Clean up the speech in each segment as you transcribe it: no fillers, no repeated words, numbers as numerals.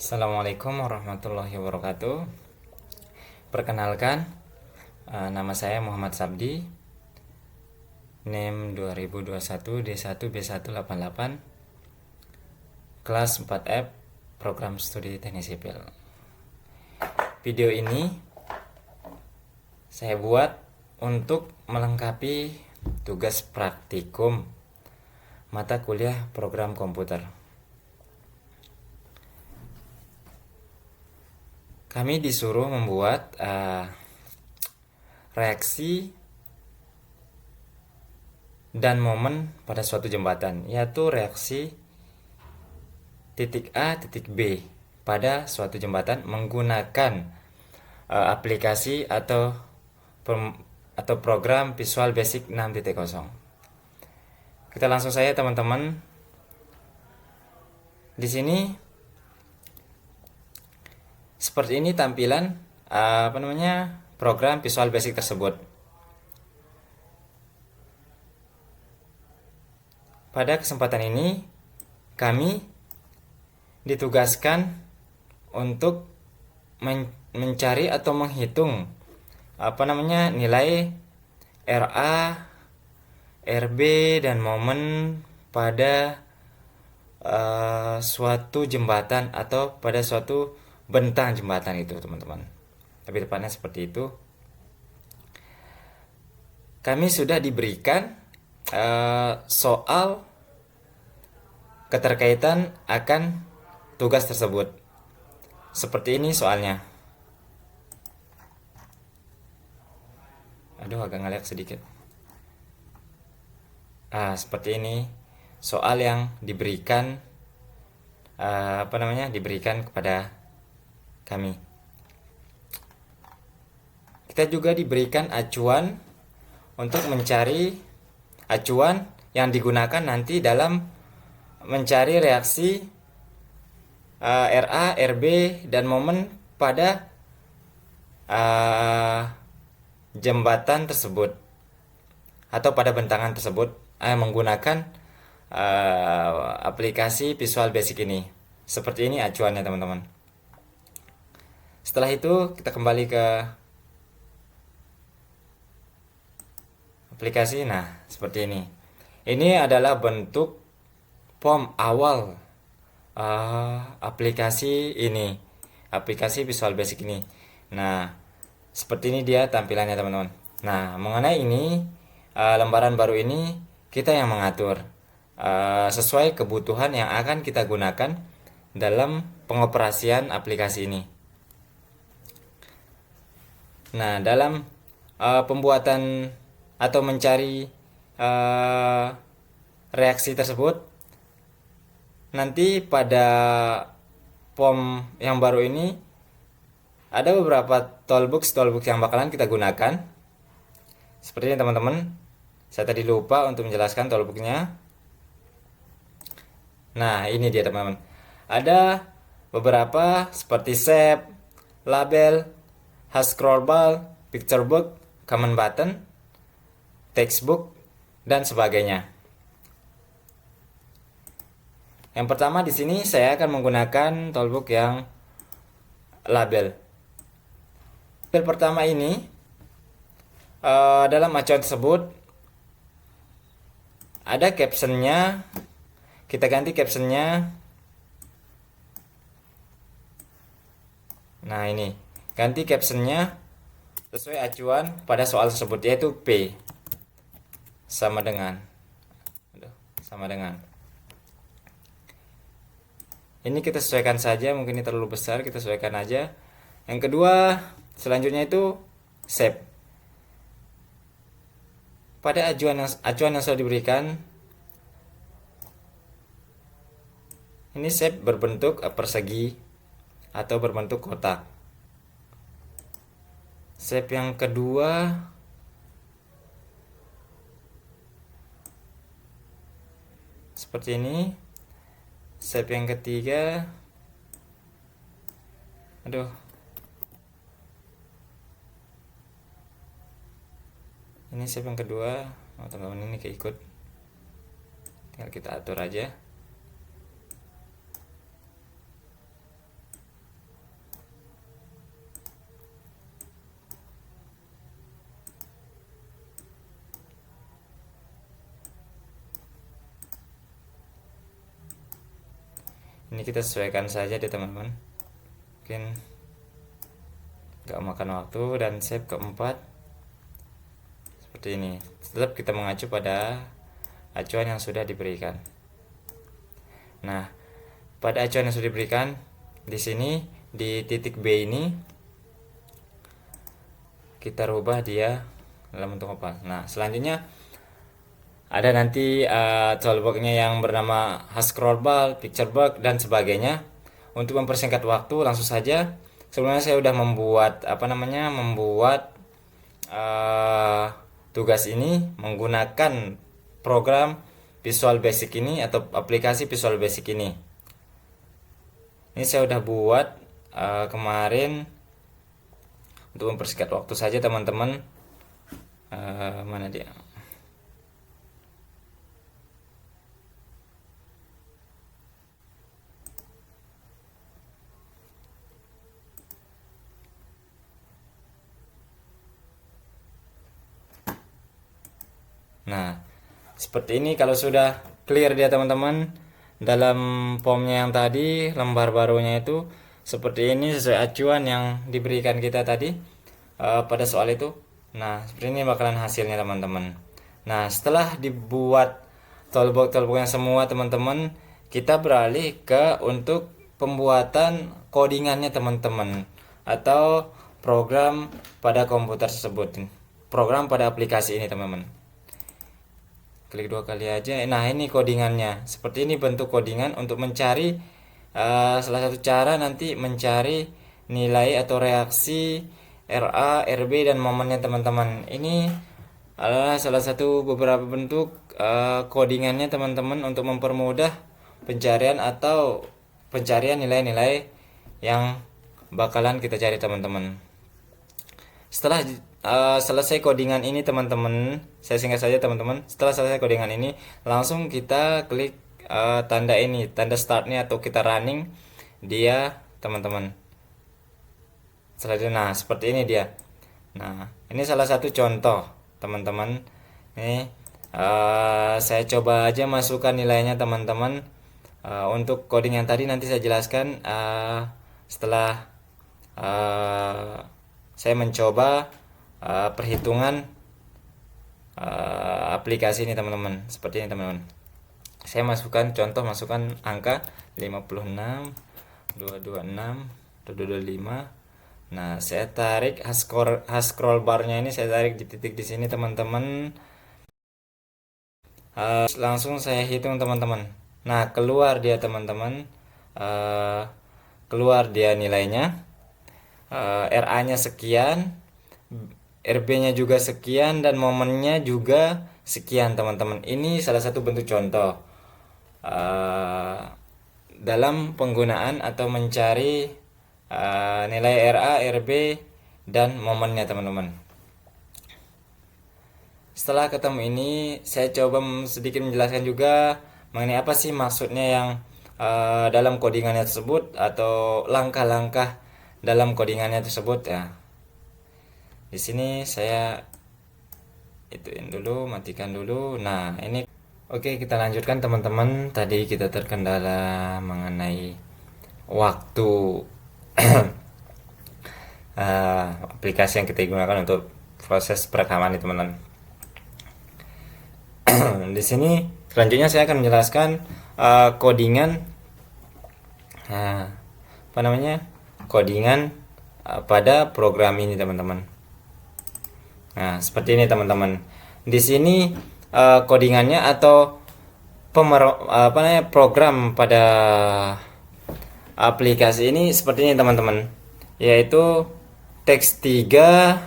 Assalamualaikum warahmatullahi wabarakatuh. Perkenalkan, nama saya Muhammad Sabdi, NIM 2021 D1 B188, kelas 4F, program studi teknik sipil. Video ini saya buat untuk melengkapi tugas praktikum mata kuliah program komputer. Kami disuruh membuat reaksi dan momen pada suatu jembatan, yaitu reaksi titik A titik B pada suatu jembatan menggunakan aplikasi atau program Visual Basic 6.0. Kita langsung saja teman-teman. Di sini seperti ini tampilan program Visual Basic tersebut. Pada kesempatan ini kami ditugaskan untuk mencari atau menghitung nilai RA, RB dan momen pada suatu jembatan atau pada suatu bentang jembatan itu, teman-teman. Lebih tepatnya seperti itu. Kami sudah diberikan soal keterkaitan akan tugas tersebut. Seperti ini soalnya. Aduh, agak ngelek sedikit. Seperti ini soal yang diberikan diberikan kepada kami. Kita juga diberikan acuan untuk mencari acuan yang digunakan nanti dalam mencari reaksi RA, RB dan momen pada jembatan tersebut atau pada bentangan tersebut menggunakan aplikasi Visual Basic ini. Seperti ini acuannya, teman-teman. Setelah itu kita kembali ke aplikasi. Nah, seperti ini. Ini adalah bentuk form awal aplikasi ini, aplikasi Visual Basic ini. Nah, seperti ini dia tampilannya, teman-teman. Nah, mengenai ini lembaran baru ini kita yang mengatur sesuai kebutuhan yang akan kita gunakan dalam pengoperasian aplikasi ini. Nah, dalam pembuatan atau mencari reaksi tersebut, nanti pada form yang baru ini ada beberapa toolbox yang bakalan kita gunakan. Seperti ini, teman-teman. Saya tadi lupa untuk menjelaskan toolboxnya. Nah, ini dia, teman-teman. Ada beberapa seperti shape, label, hash scrollbar, picture book, command button, textbook, dan sebagainya. Yang pertama di sini saya akan menggunakan toolbox yang label. Label pertama ini dalam acuan tersebut ada captionnya. Kita ganti captionnya. Nah, ini ganti captionnya sesuai acuan pada soal tersebut, yaitu P sama dengan ini kita sesuaikan saja, mungkin ini terlalu besar, kita sesuaikan aja. Yang kedua selanjutnya itu shape. Pada acuan yang sudah diberikan ini shape berbentuk persegi atau berbentuk kotak. Shape yang kedua seperti ini. Shape yang ketiga, ini shape yang kedua. Teman-teman, ini keikut, tinggal kita atur aja. Ini kita sesuaikan saja deh teman-teman, mungkin gak makan waktu, dan save keempat seperti ini. Tetap kita mengacu pada acuan yang sudah diberikan. Nah, pada acuan yang sudah diberikan di sini di titik B ini kita rubah dia dalam bentuk oval. Nah, selanjutnya ada nanti toolbox-nya yang bernama scrollbar, picture box dan sebagainya. Untuk mempersingkat waktu, langsung saja. Sebelumnya saya sudah membuat tugas ini menggunakan program Visual Basic ini atau aplikasi Visual Basic ini. Ini saya sudah buat kemarin untuk mempersingkat waktu saja teman-teman. Mana dia? Nah, seperti ini kalau sudah clear dia teman-teman. Dalam formnya yang tadi, lembar barunya itu seperti ini sesuai acuan yang diberikan kita tadi pada soal itu. Nah, seperti ini bakalan hasilnya teman-teman. Nah, setelah dibuat toolbox-toolbox yang semua teman-teman, kita beralih ke untuk pembuatan codingannya teman-teman, atau program pada komputer tersebut, program pada aplikasi ini teman-teman. Klik 2 kali aja. Nah, ini codingannya. Seperti ini bentuk codingan untuk mencari salah satu cara nanti mencari nilai atau reaksi RA, RB dan momennya teman-teman. Ini adalah salah satu beberapa bentuk codingannya teman-teman untuk mempermudah pencarian atau pencarian nilai-nilai yang bakalan kita cari teman-teman. Setelah selesai codingan ini teman-teman, saya singkat saja teman-teman. Setelah selesai codingan ini, langsung kita klik tanda ini, tanda startnya atau kita running dia teman-teman. Selanjutnya, nah seperti ini dia. Nah, ini salah satu contoh teman-teman. Ini saya coba aja masukkan nilainya teman-teman. Untuk coding yang tadi nanti saya jelaskan setelah saya mencoba perhitungan aplikasi ini teman-teman. Seperti ini teman-teman. Saya masukkan angka 56, 226, 225. Nah, saya tarik scroll barnya ini, saya tarik di titik di sini teman-teman. Langsung saya hitung teman-teman. Nah, keluar dia teman-teman. Keluar dia nilainya. RA-nya sekian, RB-nya juga sekian, dan momennya juga sekian teman-teman. Ini salah satu bentuk contoh dalam penggunaan atau mencari nilai RA, RB dan momennya teman-teman. Setelah ketemu ini, saya coba sedikit menjelaskan juga mengenai apa sih maksudnya yang dalam codingannya tersebut atau langkah-langkah dalam codingannya tersebut ya. Di sini saya ituin dulu, matikan dulu. Nah, ini oke, kita lanjutkan teman-teman. Tadi kita terkendala mengenai waktu aplikasi yang kita gunakan untuk proses perekaman ini teman-teman. Di sini selanjutnya saya akan menjelaskan codingan codingan pada program ini teman-teman. Nah, seperti ini teman-teman. Di sini codingannya atau program pada aplikasi ini seperti ini teman-teman, yaitu teks 3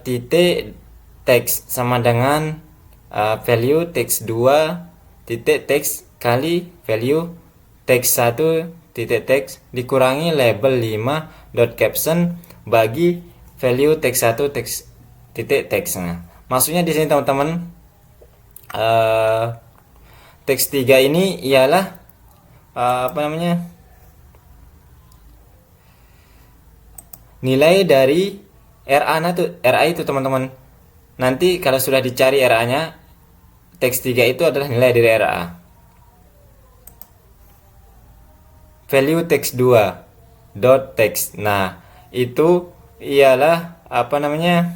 titik teks sama dengan value teks 2 titik teks kali value teks 1 titik teks dikurangi label 5 dot caption bagi value teks 1 teks titik teks. Nah, maksudnya di sini teman-teman, teks 3 ini ialah nilai dari RA itu teman-teman. Nanti kalau sudah dicari RA-nya, teks 3 itu adalah nilai dari RA. value text 2 dot text. Nah, itu ialah apa namanya?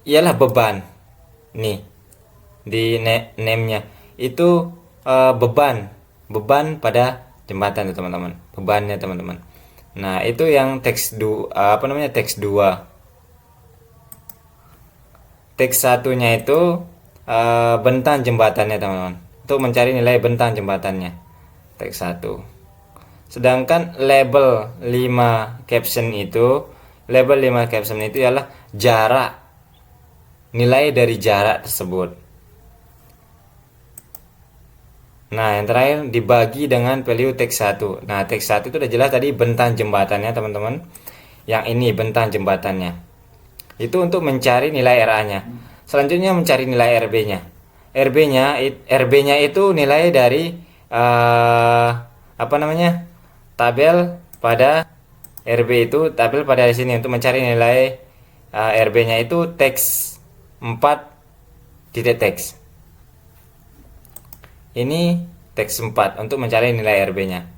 Ialah beban. Nih, di name-nya itu beban pada jembatan teman-teman. Bebannya teman-teman. Nah, itu yang teks 2 apa namanya? Teks 2. Teks satunya itu bentang jembatannya teman-teman. Untuk mencari nilai bentang jembatannya. Teks 1. Sedangkan label 5 caption itu ialah jarak, nilai dari jarak tersebut. Nah, yang terakhir dibagi dengan value teks 1. Nah, teks 1 itu udah jelas tadi bentang jembatannya teman-teman. Yang ini bentang jembatannya. Itu untuk mencari nilai RA-nya. Selanjutnya mencari nilai RB-nya. RB-nya itu nilai dari apa namanya? Tabel pada RB itu tabel pada sini. Untuk mencari nilai RB-nya itu teks 4 titik teks. Ini teks 4 untuk mencari nilai RB-nya.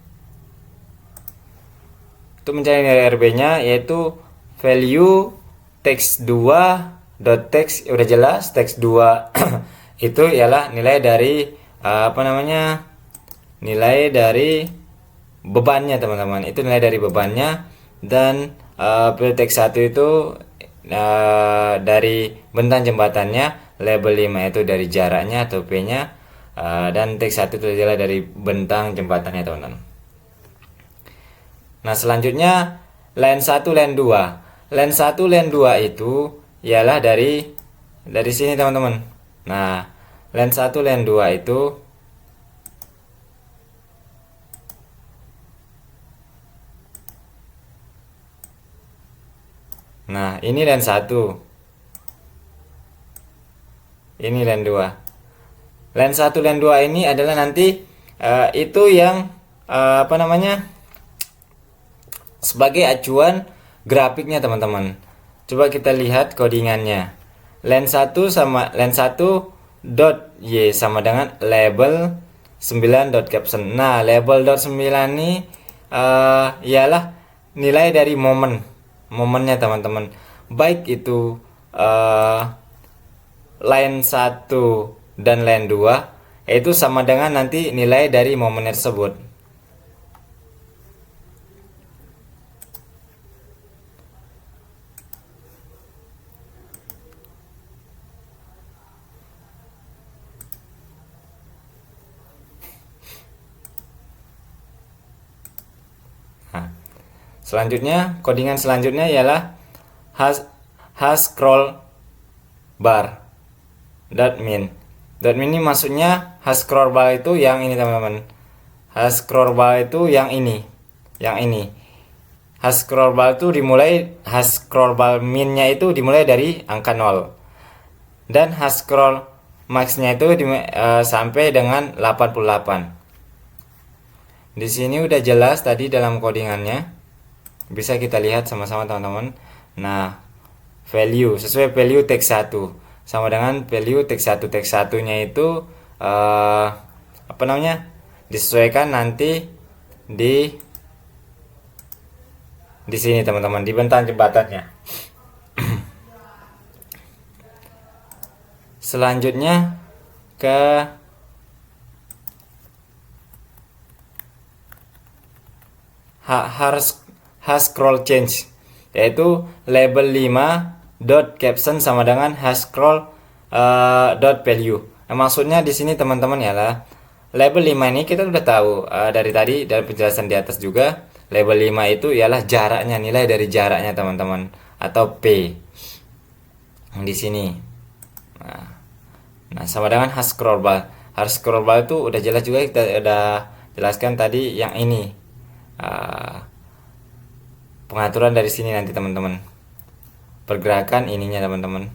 Untuk mencari nilai RB-nya yaitu value teks 2 dot text, udah jelas teks 2 itu ialah nilai dari apa namanya? Nilai dari bebannya teman-teman. Itu nilai dari bebannya. Dan value teks 1 itu dari bentang jembatannya, label 5 itu dari jaraknya atau P-nya, dan teks 1 itu adalah dari bentang jembatannya teman-teman. Nah, selanjutnya line 1 line 2. Line 1 line 2 itu ialah dari sini teman-teman. Nah, line 1 line 2 itu nah, ini line 1. Ini line 2. Line 1 line 2 ini adalah nanti itu yang apa namanya? Sebagai acuan grafiknya teman-teman. Coba kita lihat codingannya. Line 1 sama line 1 dot y sama dengan label 9 dot caption. Nah, label dot 9 ini ialah nilai dari momennya teman-teman. Baik itu line 1 dan line 2 yaitu sama dengan nanti nilai dari momen tersebut. Nah, selanjutnya codingan selanjutnya ialah has scroll bar dot min. Dot min ini maksudnya has scroll bar itu yang ini teman-teman. Has scroll bar itu yang ini. Yang ini. Has scroll bar itu has scroll bar minnya itu dimulai dari angka 0. Dan has scroll max-nya itu sampai dengan 88. Di sini udah jelas tadi dalam codingannya. Bisa kita lihat sama-sama teman-teman. Nah, value sesuai value teks 1 sama dengan value teks 1. Teks 1-nya itu apa namanya? Disesuaikan nanti di sini teman-teman, di bentang jembatannya. Selanjutnya ke has scroll change, yaitu label 5 dot caption sama dengan has scroll dot value. Nah, maksudnya di sini teman-teman ialah label 5 ini kita sudah tahu dari tadi dalam penjelasan di atas juga. Label 5 itu ialah jaraknya, nilai dari jaraknya teman-teman, atau P di sini. Nah, sama dengan has scroll bar. Has scroll bar itu udah jelas juga, kita udah jelaskan tadi yang ini. Pengaturan dari sini nanti teman-teman, pergerakan ininya teman-teman,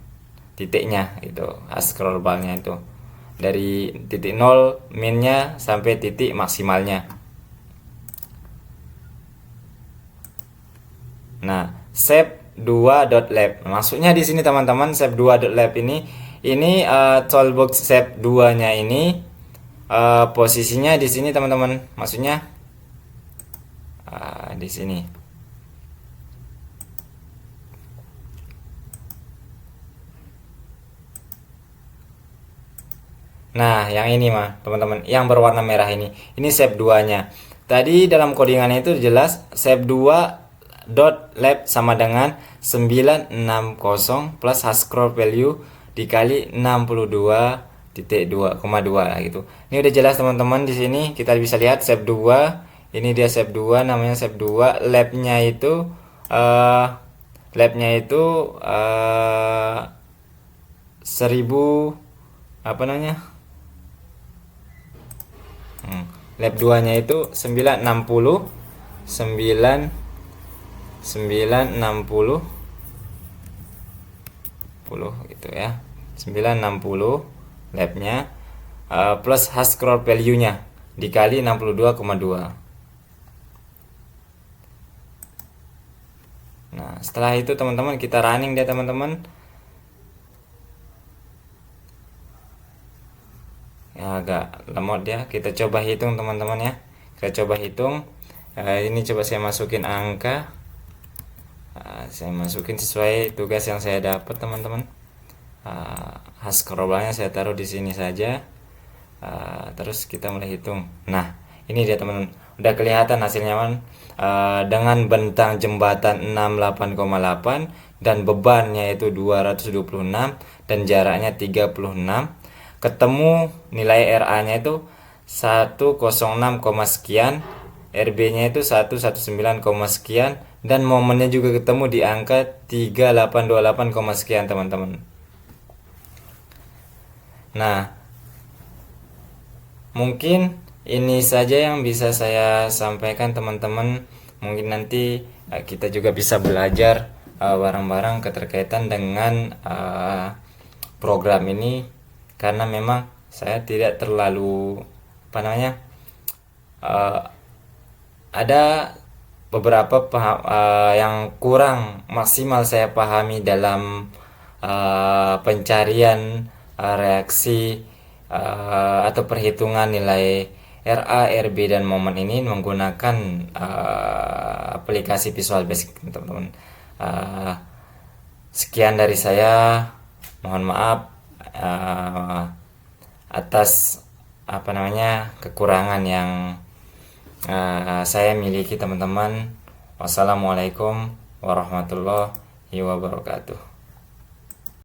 titiknya itu has scroll bar-nya itu dari titik 0 minnya sampai titik maksimalnya. Nah, shape2.lab maksudnya di sini teman-teman, shape2.lab ini toolbox shape 2 nya ini posisinya di sini teman-teman, maksudnya di sini. Nah, yang ini mah teman-teman, yang berwarna merah ini shape 2-nya. Tadi dalam codingannya itu jelas shape 2 dot lab sama dengan 960 plus hash scroll value dikali 62.2,2 lah gitu. Ini udah jelas teman-teman. Di sini kita bisa lihat shape 2. Ini dia shape 2, namanya shape 2. Labnya itu 1000 apa namanya? Lab 2-nya itu 960 gitu ya. 960 labnya plus hash scroll value-nya dikali 62,2. Nah, setelah itu teman-teman kita running dia teman-teman. Ya, agak lemot ya. Kita coba hitung teman-teman ya. Kita coba hitung. Ini coba saya masukin angka. Saya masukin sesuai tugas yang saya dapat teman-teman. Hash scroll-nya saya taruh di sini saja. Terus kita mulai hitung. Nah, ini dia teman-teman. Udah kelihatan hasilnya kan. Dengan bentang jembatan 68,8 dan bebannya itu 226 dan jaraknya 36. Ketemu nilai RA-nya itu 106, sekian, RB-nya itu 119, sekian, dan momennya juga ketemu di angka 3828, sekian teman-teman. Nah, mungkin ini saja yang bisa saya sampaikan teman-teman. Mungkin nanti kita juga bisa belajar bareng-bareng keterkaitan dengan program ini, karena memang saya tidak terlalu ada beberapa yang kurang maksimal saya pahami dalam pencarian reaksi atau perhitungan nilai RA, RB dan momen ini menggunakan aplikasi Visual Basic teman-teman. Sekian dari saya, mohon maaf atas kekurangan yang saya miliki teman-teman. Wassalamualaikum warahmatullahi wabarakatuh.